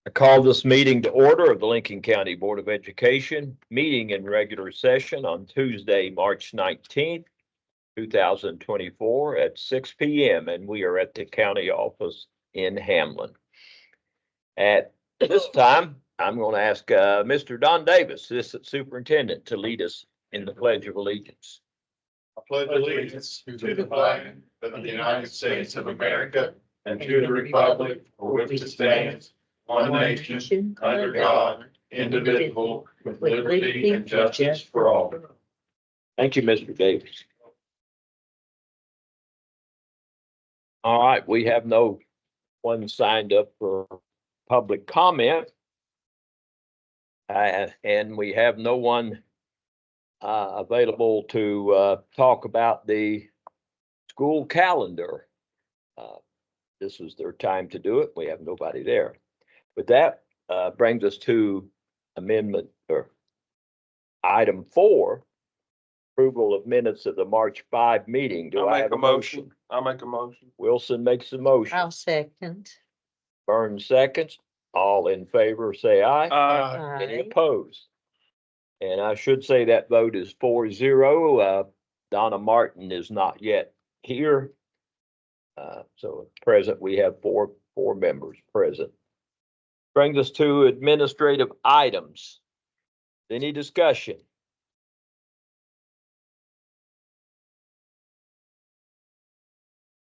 I call this meeting to order of the Lincoln County Board of Education, meeting in regular session on Tuesday, March 19th, 2024 at 6 p.m. And we are at the county office in Hamlin. At this time, I'm going to ask Mr. Don Davis, Assistant Superintendent, to lead us in the Pledge of Allegiance. I pledge allegiance to the flag of the United States of America and to the republic for which it stands, one nation, under God, indivisible, with liberty and justice for all. Thank you, Mr. Davis. All right, we have no one signed up for public comment. And we have no one available to talk about the school calendar. This is their time to do it. We have nobody there. But that brings us to amendment or item 4, approval of minutes of the March 5 meeting. Do I have a motion? I'll make a motion. Wilson makes a motion. I'll second. Burns seconds. All in favor, say aye. Any opposed? And I should say that vote is 4-0. Donna Martin is not yet here. So at present, we have four members present. Brings us to administrative items. Any discussion?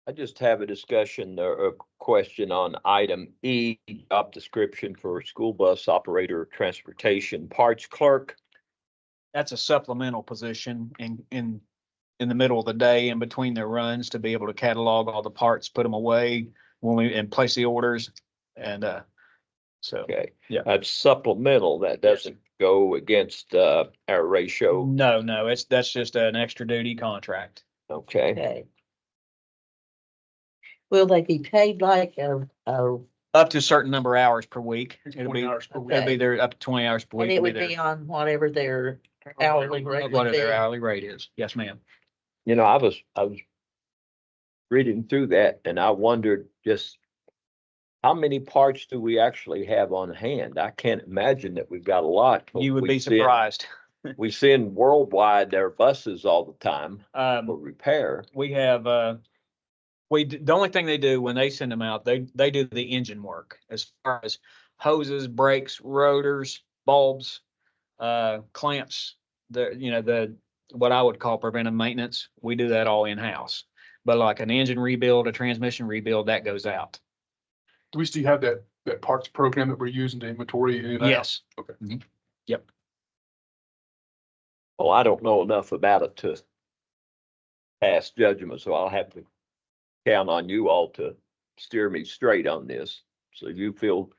I just have a discussion or a question on item E, job description for school bus operator, transportation parts clerk. That's a supplemental position in the middle of the day in between their runs to be able to catalog all the parts, put them away and place the orders. And so, Okay, yeah. That's supplemental. That doesn't go against our ratio. No, that's just an extra duty contract. Okay, Okay. Will they be paid like a, Up to a certain number of hours per week. It'll be, hours per week. it'll be there up to 20 hours per week. and it It'll would there. be on whatever their hourly rate would Whatever be? their hourly rate is. Yes, ma'am. you know, I was reading through that and I wondered just how many parts do we actually have on hand? I can't imagine that we've got a lot. You would We be send- surprised. We send worldwide their buses all the time for repair. We have, the only thing they do when they send them out, they do the engine work as far as hoses, brakes, rotors, bulbs, clamps, what I would call preventive maintenance. We do that all in-house. But like an engine rebuild, a transmission rebuild, that goes out. Do we still have that parts program that we're using to inventory? Any of that? Yes. Okay. Mhm. Yep. Well, I don't know enough about it to pass judgment, so I'll have to count on you all to steer me straight on this. So you feel,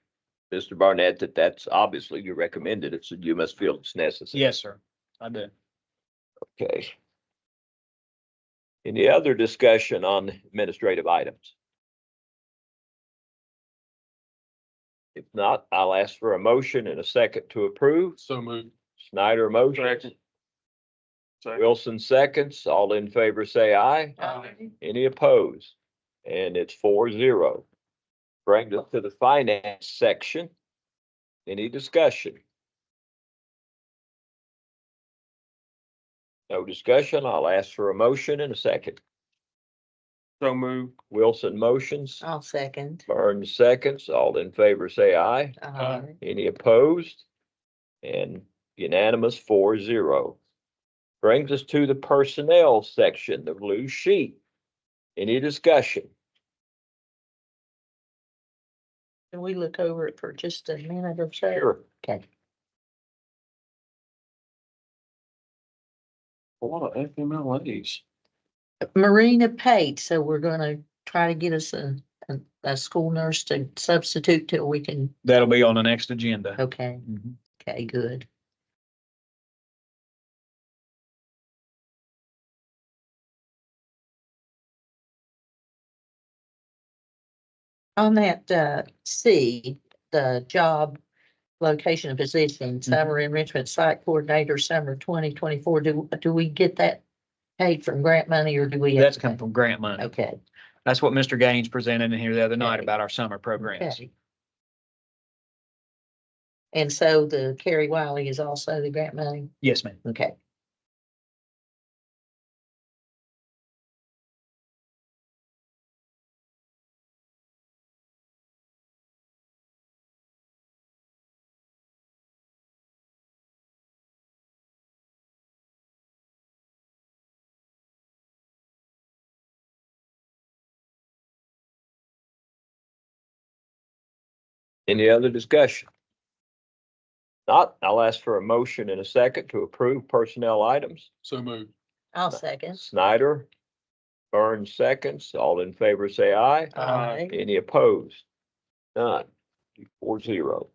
Mr. Barnett, that that's obviously you recommended it, so you must feel it's necessary. Yes, sir. I do. Okay. Any other discussion on administrative items? If not, I'll ask for a motion and a second to approve. So moved. Snyder motion. Wilson seconds. All in favor, say aye. Any opposed? And it's 4-0. Brings us to the finance section. Any discussion? No discussion. I'll ask for a motion and a second. So moved. Wilson motions. I'll second. Burns seconds. All in favor, say aye. Aye. Any opposed? And unanimous 4-0. Brings us to the personnel section, the blue sheet. Any discussion? Can we look over it for just a minute or so? Sure. Okay. A lot of FMLAs. Marina paid, so we're gonna try to get us a school nurse to substitute till we can, That'll be on the next agenda. okay, Mhm. okay, good. On that, C, the job location and position, summer enrichment site coordinator, summer 2024, do we get that paid from grant money or do we? have That's to come pay? from grant money. Okay. That's what Mr. Gaines presented in here the other night Okay. about our summer programs. Okay. And so the Kerry Wiley is also the grant money? Yes, ma'am. Okay. Any other discussion? Not, I'll ask for a motion in a second to approve personnel items. So moved. I'll second. Snyder, Burns seconds. All in favor, say aye. Aye. Any opposed? None. 4-0.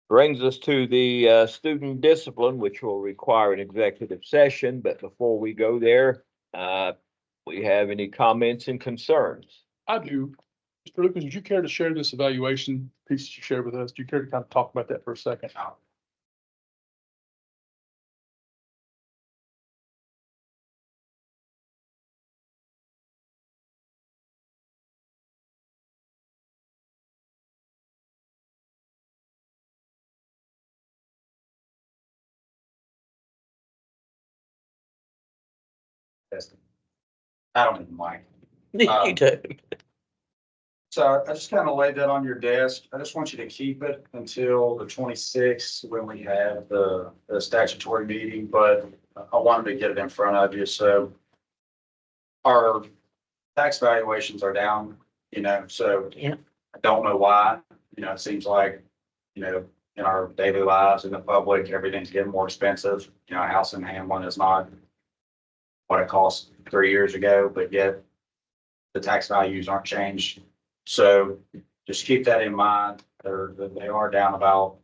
Brings us to the student discipline, which will require an executive session, but before we go there, we have any comments and concerns? I do. Mr. Lucas, would you care to share this evaluation piece that you shared with us? Do you care to kind of talk about that for a second? I don't even mind. You do. So I just kind of laid that on your desk. I just want you to keep it until the 26th when we have the statutory meeting, but I wanted to get it in front of you. So our tax valuations are down, so Yeah. I don't know why. It seems like, in our daily lives in the public, everything's getting more expensive. A house in Hamlin is not what it cost 3 years ago, but yet the tax values aren't changed. So just keep that in mind. They are down about,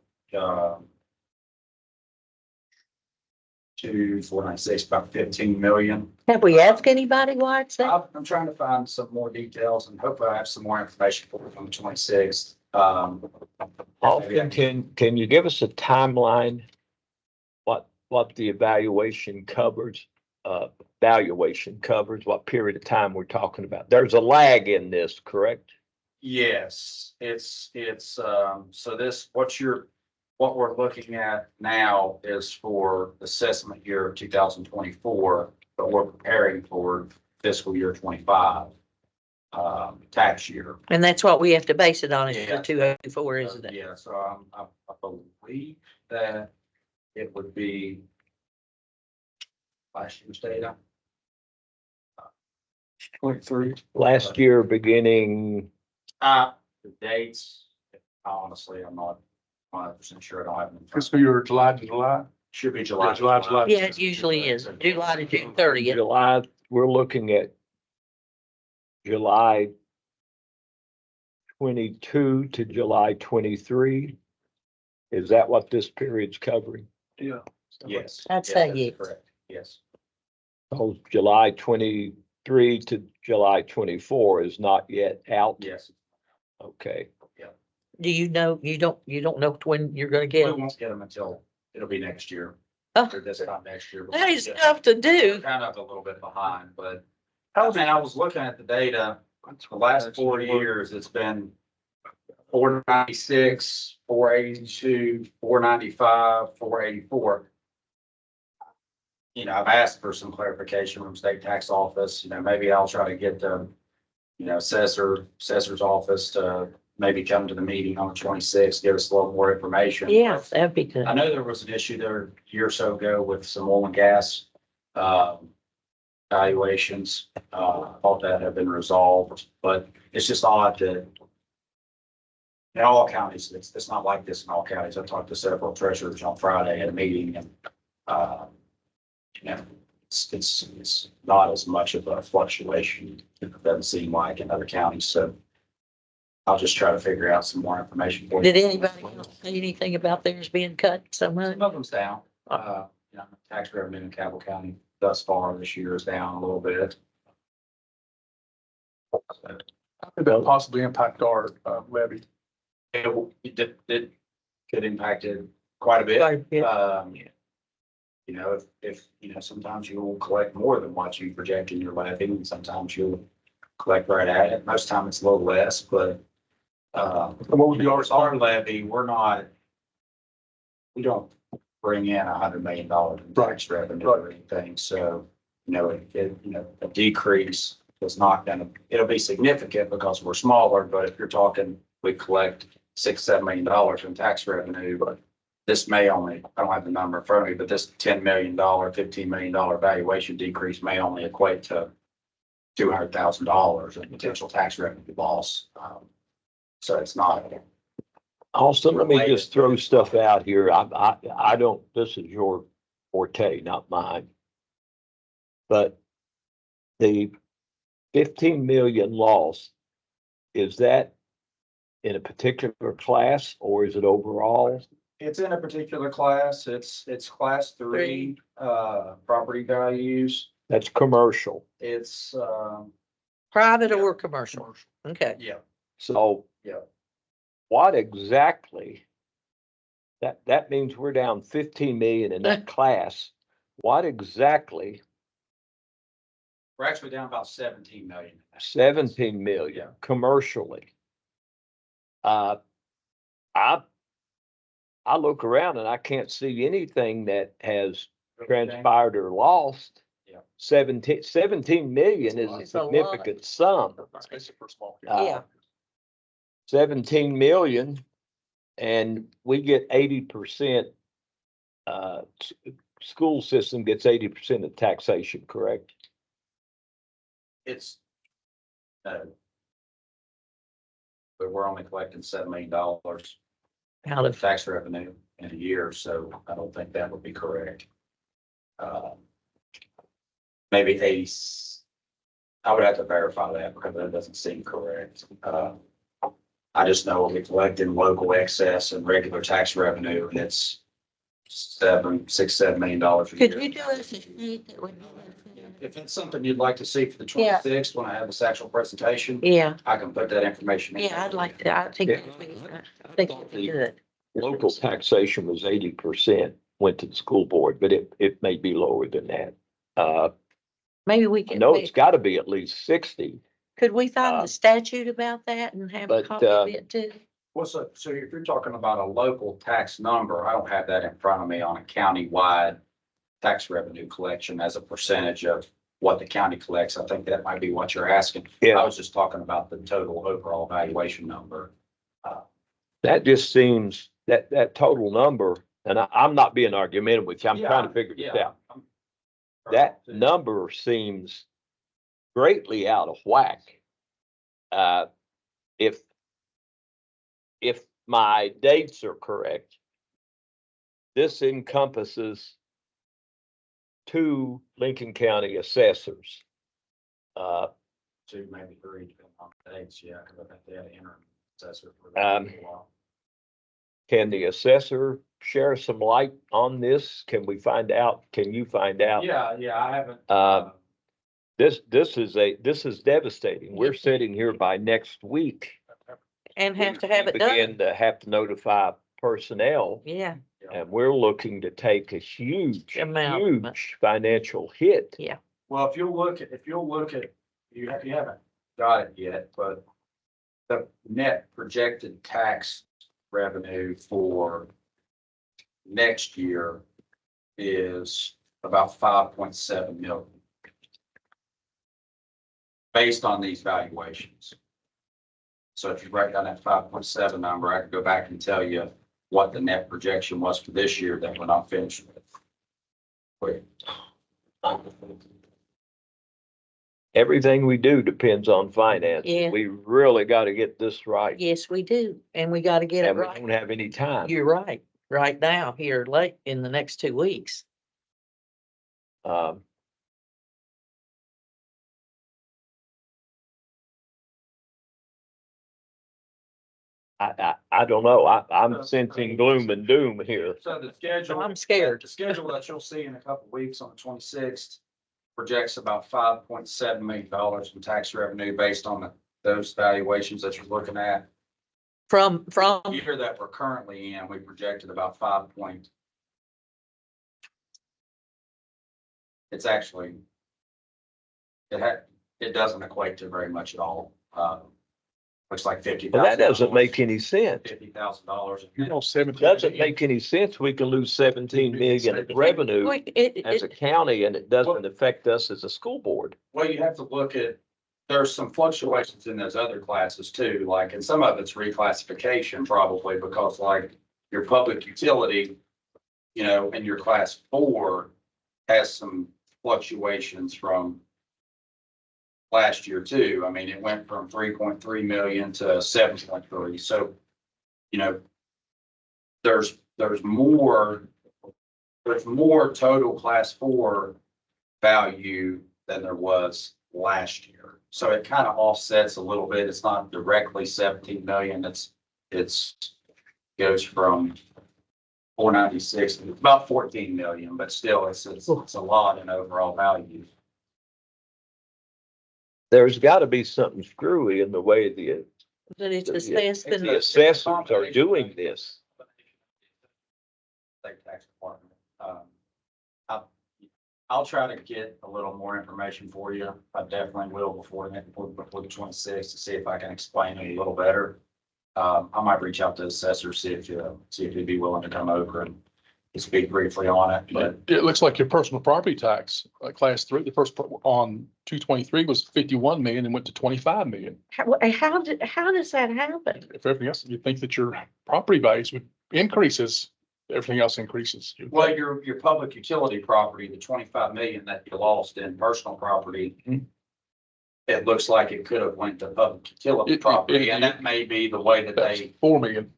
2, 4, 9, 6, about 15 million. Have we asked anybody why it's that? I'm trying to find some more details and hopefully I have some more information for you on the 26th. Austin, can you give us a timeline? What the evaluation covers, what period of time we're talking about? There's a lag in this, correct? Yes, it's, so this, what we're looking at now is for assessment year 2024, but we're preparing for fiscal year 25, tax year. And that's what we have to base it on, is Yeah. the 204, isn't it? Yeah, so I believe that it would be last year's data. 23. Last year, beginning, The dates, honestly, I'm not 100% sure. I don't have them. in front of Fiscal me. year July to July. Should be July. Yeah, July. Yeah, it usually is, July to June 30th. July, we're looking at July 22 to July 23. Is that what this period's covering? Yeah. Yes. I'd yes, say that's yes. Correct, yes. Oh, July 23 to July 24 is not yet out. Yes. Okay. Do you know, you don't know when you're gonna We get them? won't get them until, it'll be next year. Oh. Or this time next year. but That is we'll get tough to them. do. We're kind of a little bit behind, but I was looking at the data, the last 4 years, it's been 496, 482, 495, 484. I've asked for some clarification from state tax office, maybe I'll try to get the, assessor's office to maybe come to the meeting on the 26th, give us a little more information. Yeah, that'd be good. I know there was an issue there a year or so ago with some oil and gas, valuations. I thought that had been resolved, but it's just odd that in all counties, it's not like this in all counties. I talked to several treasurers on Friday at a meeting and, it's not as much of a fluctuation. It doesn't seem like in other counties. So I'll just try to figure out some more information for you. Did anybody else say anything about theirs being cut so much? Some of them's down. Tax revenue in Cabell County thus far this year is down a little bit. Could that possibly impact our levy? It could impact it quite a bit. Quite a bit. If sometimes you'll collect more than what you project in your levy, and sometimes you'll collect right at it. Most time it's a little less, but And what would be our our levy, we're not we don't bring in $100 million in tax revenue or anything, so, a decrease is not gonna, it'll be significant because we're smaller, but if you're talking, we collect $6-7 million in tax revenue, but this may only, I don't have the number in front of me, but this $10 million, $15 million valuation decrease may only equate to $200,000 in potential tax revenue loss. So it's not. Austin, let me just throw stuff out here. I don't, this is your forte, not mine. But the 15 million loss, is that in a particular class or is it overall? It's in a particular class. It's class 3, property values. That's commercial. It's, Private or commercial? Okay. yeah. So. Yeah. What exactly? That means we're down 15 million in that class. What exactly? We're actually down about 17 million. 17 million commercially. I look around and I can't see anything that has transpired or lost. Yeah. 17 million is a It's a lot. significant sum. Especially for small. Yeah. 17 million and we get 80%. School system gets 80% of taxation, correct? It's, but we're only collecting $7 million out of tax revenue in a year, so I don't think that would be correct. Maybe 80. I would have to verify that because that doesn't seem correct. I just know we collect in local excess and regular tax revenue, and it's $6-7 million a Could year. you do us a sheet that would? If it's something you'd like to see for the Yeah. 26th, when I have this actual presentation, Yeah, I can put that information in. yeah, I'd like to, I think, I think it'd be good. Local taxation was 80% went to the school board, but it may be lower than that. Maybe we I can, know it's gotta be at least 60. could we find uh, the statute about that and have a but, copy of it too? Well, so if you're talking about a local tax number, I don't have that in front of me on a county-wide tax revenue collection as a percentage of what the county collects. I think that might be what you're asking. Yeah. I was just talking about the total overall valuation number. That just seems that total number, and I'm not being argumentative with you. I'm trying to figure this out. That number seems greatly out of whack. If my dates are correct, this encompasses 2 Lincoln County assessors. Two, maybe 3, depending on the dates. Yeah, because I think they had an interim assessor for Um, that for a while. Can the assessor share some light on this? Can we find out? Can you find out? Yeah, I haven't. This is devastating. We're sitting here by next week. And have to have it done. Begin to have to notify personnel, Yeah, and we're looking to take a huge Amount. financial hit. Well, if you'll look at, you haven't got it yet, but the net projected tax revenue for next year is about 5.7 million. Based on these valuations. So if you write down that 5.7 number, I could go back and tell you what the net projection was for this year that we're not finished with. Wait. Everything we do depends on finance. Yeah. We really got to get this right. yes, we do. And we gotta get it And we right. don't have any time. You're right. Right now, here late in the next 2 weeks. Um, I don't know. I'm sensing gloom and doom here. So the schedule. I'm scared. The schedule that you'll see in a couple of weeks on the 26th projects about $5.7 million in tax revenue based on those valuations that you're looking at. From, The year that we're currently in, we projected about 5 point. It's actually, it doesn't equate to very much at all. looks like $50,000. Well, that doesn't make any sense. $50,000. You're on 17. Doesn't make any sense. We can lose 17 million in revenue Quick, as a county and it doesn't affect us as a school board. Well, you have to look at, there's some fluctuations in those other classes too, like, and some of it's reclassification probably because like your public utility, you know, in your class 4 has some fluctuations from last year too. I mean, it went from 3.3 million to 7.3. So, you know, there's more total class 4 value than there was last year. So it kind of offsets a little bit. It's not directly 17 million. It's goes from 496 to about 14 million, but still it's a lot in overall value. There's got to be something screwy in the way but it's the assessed the assessors are doing this. State tax department. I'll try to get a little more information for you. I definitely will before the 26th to see if I can explain it a little better. I might reach out to the assessor, see if he'd be willing to come over and speak briefly on it, but It looks like your personal property tax, class 3, the first on 223 was 51 million and went to 25 million. how does that happen? If everything else, you'd think that your property values would increase as everything else increases. well, your public utility property, the 25 million that you lost in personal property, Mhm. it looks like it could have went to public utility property, and that may be the way that That's they. $4 million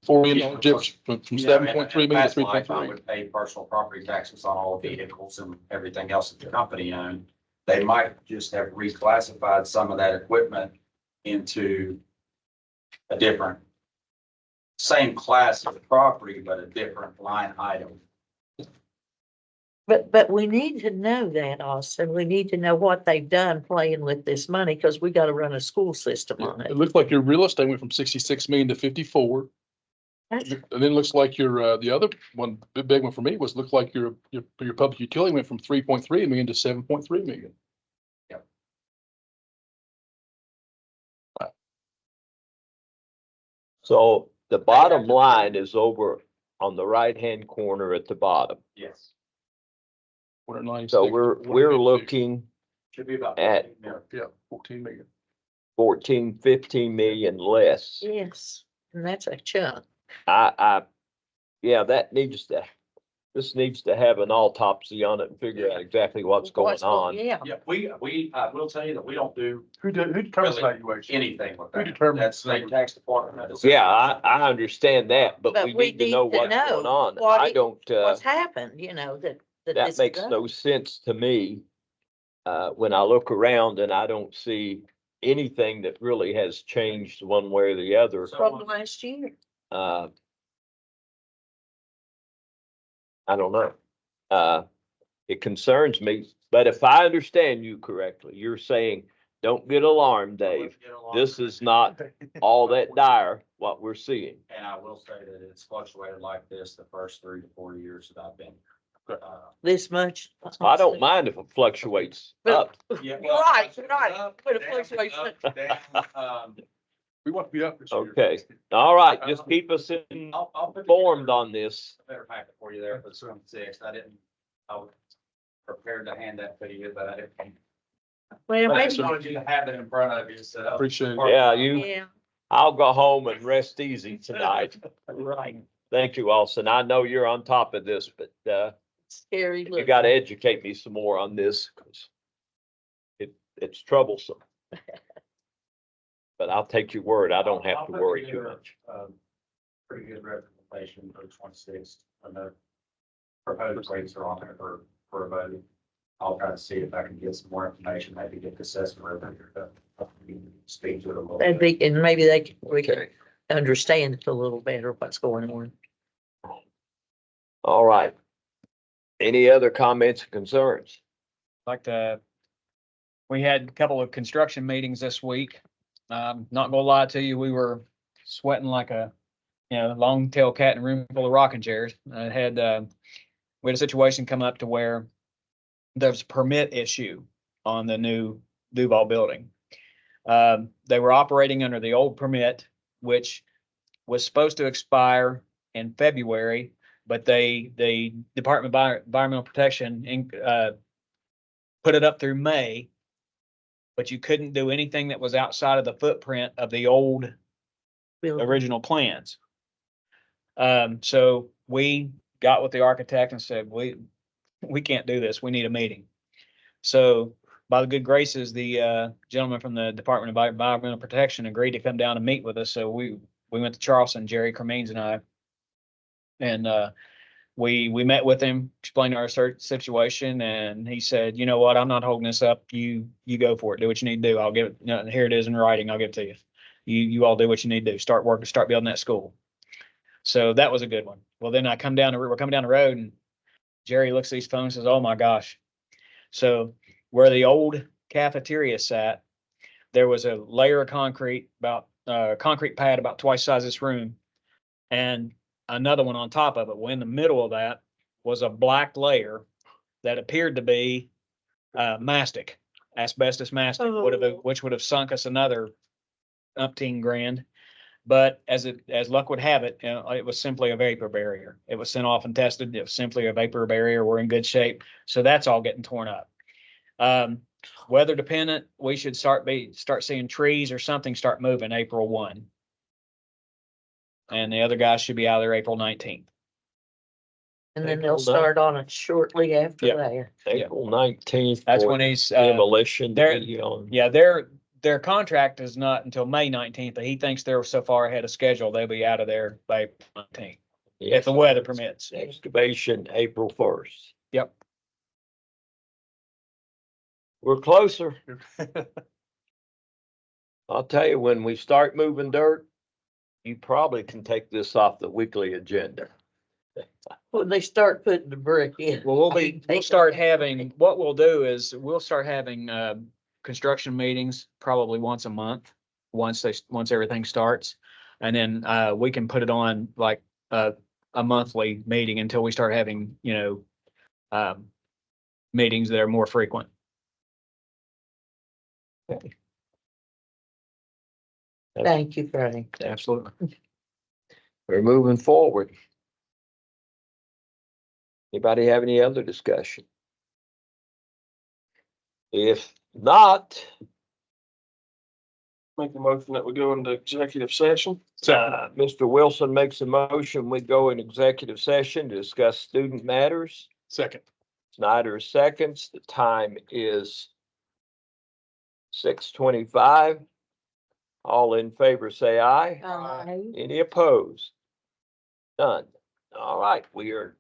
difference from You know, in 7.3 million to past life, I 3.3. would pay personal property taxes on all vehicles and everything else that the company owned. They might just have reclassified some of that equipment into a different, same class of property, but a different line item. But we need to know that, Austin. We need to know what they've done playing with this money, because we got to run a school system on It it. looks like your real estate went from 66 million to 54. That's- And then it looks like your, the other one, the big one for me was, looked like your public utility went from 3.3 million to 7.3 million. So the bottom line is over on the right-hand corner at the bottom. Yes. 196. So we're 156. looking Should be about. At- 15 million. Yeah, 14 million. 14, 15 million less. Yes, and that's a chunk. Yeah, this needs to have an autopsy on it and figure out exactly what's going on. Yeah, Yeah, I will tell you that we don't do Who determines Really? valuation? anything with Who that. determines That's state tax department. Yeah, I understand that, but But we we need to know need to what's going know on. what I it- don't, what's happened, that that this makes is no sense to me. When I look around and I don't see anything that really has changed one way or the other. from last year. Uh, I don't know. It concerns me, but if I understand you correctly, you're saying, don't get alarmed, Dave. This is not all that dire, what we're seeing. And I will say that it's fluctuated like this the first 3 to 4 years that I've been. This much. I don't mind if it fluctuates up. Yeah. Right, right. Up, But it down, fluctuates. up, down. We want to be up this year. Okay, all right, just keep us I'll put informed together on this. a better packet for you there for the 26th. I was prepared to hand that to you, but I didn't. Well, But I just maybe, wanted you to have it in front of you, so. Appreciate it. Yeah, yeah, I'll go home and rest easy tonight. right. Thank you, Austin. I know you're on top of this, but, Scary you look. gotta educate me some more on this, cause it's troublesome. But I'll take your word. I don't have I'll to put worry too together, much. Pretty good recommendation for the 26th. And the proposed rates are on there for a vote. I'll try to see if I can get some more information, maybe get the assessment over here to speak to it a little That'd bit. be, and maybe we can understand it a little better, what's going on. All right. Any other comments or concerns? We had a couple of construction meetings this week. Not gonna lie to you, we were sweating like a, long tail cat in a room full of rocking chairs. We had a situation come up to where there's a permit issue on the new Duval building. They were operating under the old permit, which was supposed to expire in February, but the Department of Environmental Protection, put it up through May, but you couldn't do anything that was outside of the footprint of the old Building. original plans. So we got with the architect and said, we can't do this. We need a meeting. So by the good graces, the gentleman from the Department of Environmental Protection agreed to come down and meet with us. So we went to Charleston, Jerry Cremines and I. And we met with him, explained our situation, and he said, you know what, I'm not holding this up. You go for it. Do what you need to do. I'll give it, here it is in writing. I'll give it to you. You all do what you need to do. Start working, start building that school. So that was a good one. Well, then we're coming down the road and Jerry looks at these phones and says, oh my gosh. So where the old cafeteria sat, there was a layer of concrete, about concrete pad about twice the size of this room, and another one on top of it. Well, in the middle of that was a black layer that appeared to be mastic, asbestos mastic, which would have sunk us another umpteen grand. But as luck would have it, it was simply a vapor barrier. It was sent off and tested. It was simply a vapor barrier. We're in good shape. So that's all getting torn up. Weather dependent, we should start seeing trees or something start moving April 1. And the other guys should be out there April 19th. And then April they'll start on it shortly after Yep. that. April 19th. That's for when he's, demolition. to they're- be on. yeah, their contract is not until May 19th, but he thinks they're so far ahead of schedule, they'll be out of there by April 19th, if the weather permits. Excavation April 1st. Yep. We're closer. I'll tell you, when we start moving dirt, you probably can take this off the weekly agenda. When they start putting the brick in. Well, we'll start having, what we'll do is we'll start having, construction meetings probably once a month, once everything starts. And then, we can put it on like, a monthly meeting until we start having, meetings that are more frequent. Thank you, Frank. Absolutely. We're moving forward. Anybody have any other discussion? If not, Make the motion that we go into executive session. Mr. Wilson makes a motion, we go in executive session to discuss student matters. Second. Snyder seconds. The time is 6:25. All in favor, say aye. Aye. Any opposed? None. All right, we are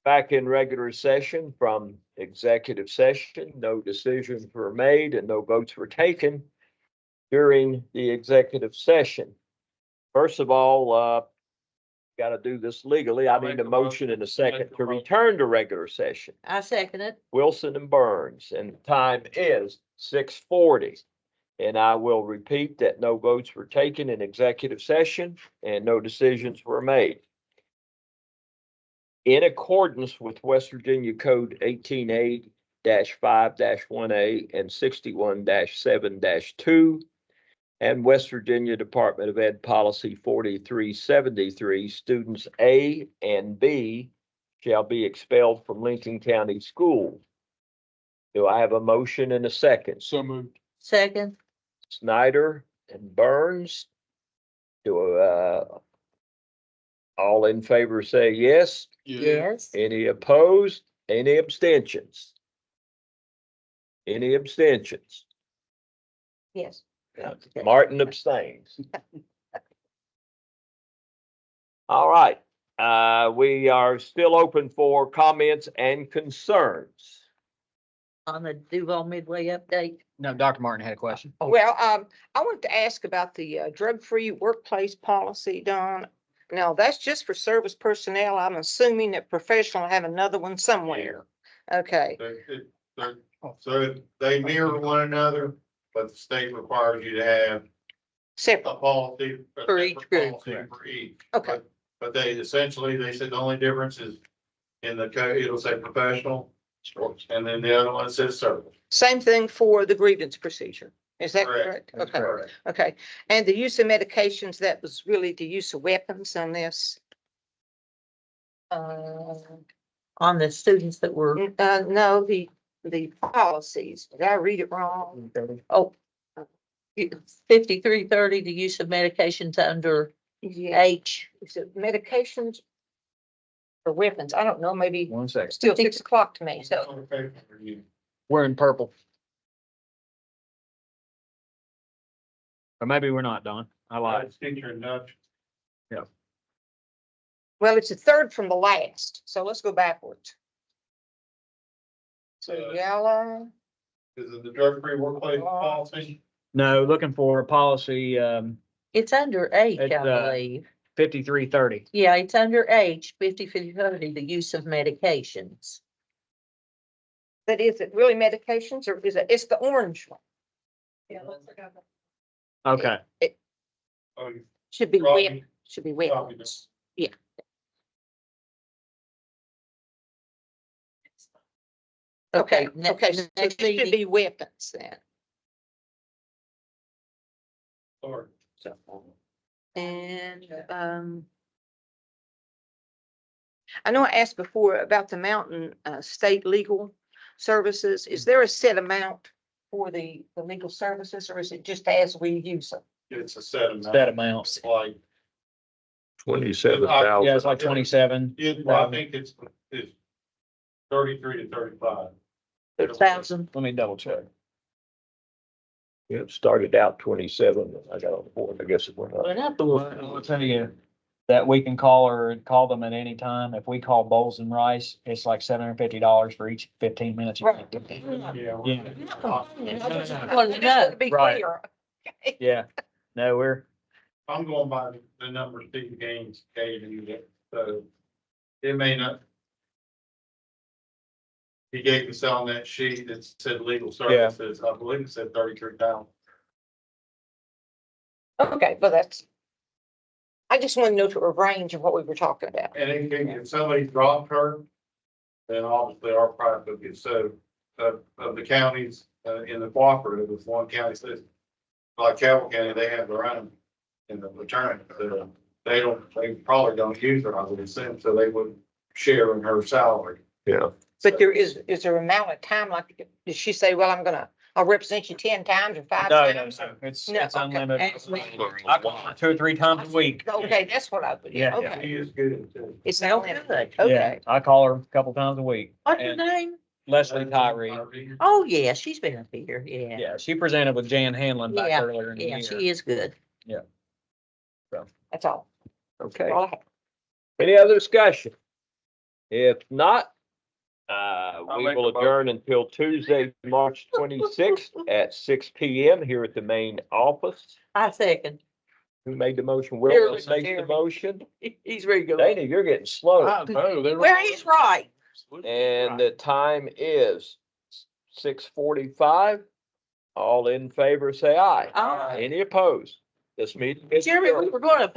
Back in regular session from executive session, no decisions were made and no votes were taken during the executive session. First of all, got to do this legally. I need a motion and a second to return to regular session. I second it. Wilson and Burns, and the time is 6:40. And I will repeat that no votes were taken in executive session and no decisions were made. In accordance with West Virginia Code 18A-5-1A and 61-7-2 and West Virginia Department of Ed Policy 4373, students A and B shall be expelled from Lincoln County Schools. Do I have a motion and a second? So moved. Second. Snyder and Burns. Do, all in favor say yes. Yes. Any opposed? Any abstentions? Any abstentions? Yes. Martin abstains. All right, we are still open for comments and concerns. On the Duval Midway update. No, Dr. Martin had a question. Well, I wanted to ask about the drug-free workplace policy, Don. Now, that's just for service personnel. I'm assuming that professional have another one somewhere. Okay, So they mirror one another, but the state requires you to have separate. a policy. a For each separate group. policy For each. Okay. But they essentially, they said the only difference is in the code, it'll say professional, and then the other one says service. Same thing for the grievance procedure. Is that Correct. correct? Okay, Correct. okay. And the use of medications, that was really the use of weapons on this? On the students that were, No, the policies. Did I read it wrong? Oh, 5330, the use of medications under yeah. H. Is it medications or weapons? I don't know, maybe One second. still 6 o'clock to me, so. Okay, for you. We're in purple. Or maybe we're not, Don. I lied. It's teacher induction. Well, it's the third from the last, so let's go backwards. So yellow, Is it the drug-free workplace policy? No, looking for a policy, It's under H, I It's, believe. 5330. Yeah, it's under H, 5030, the use of medications. but is it really medications or is it, it's the orange one? Okay. Oh, you Should be Probably- wet, should be probably weapons. Okay, okay, so next it should meeting. be weapons then. Sorry. So, and, I know I asked before about the Mountain, State Legal Services. Is there a set amount for the legal services or is it just as we use them? It's a set amount. That amount. Like, 27,000. Yeah, it's like 27. I think it's 33 to 35. 1,000. Let me double check. It started out 27, I got on board, I guess it went up. Went up a Well, little. I'll tell you that we can call them at any time. If we call Bowles and Rice, it's like $750 for each 15 minutes. you Right. take. Yeah. Yeah. I just no. wanted to know, be Right. clear. Yeah. No, I'm going by the number Steve Gaines gave me, so it may not. He gave us on that sheet that said legal services, I believe it said 33,000. Okay, but that's, I just want to know to a range of what we were talking about. And if somebody dropped her, then obviously our price would be so, of the counties, in the cooperative, if one county says, like Cabell County, they have their own in the return, so they probably don't use her, I would assume, so they would share in her salary. Yeah. But there is there amount of time, like, did she say, well, I'll represent you 10 times or 5 no, times? it's No, it's okay. unlimited. Actually- I call her 2 or 3 times a week. Okay, that's what I would, Yeah. okay. He is good too. It's Oh, not limited. good. Yeah, Okay, I call her a couple times a week. What's her And name? Leslie Tyree. Oh, yeah, she's been up here, yeah. Yeah, she presented with Jan Hanlon back Yeah, earlier in the Yeah, year. she is good. that's all. Okay, All I have. any other discussion? If not, I'll we make will a motion. adjourn until Tuesday, March 26th at 6 PM here at the main office. I second. Who made the motion? Jeremy. Will makes the Jeremy. motion. He's ready to go. Dana, you're getting slow. I know, they're. Well, he's right. And the time is 6:45. All in favor, say aye. Aye. Any opposed? This meeting is Jeremy, we adjourned. were gonna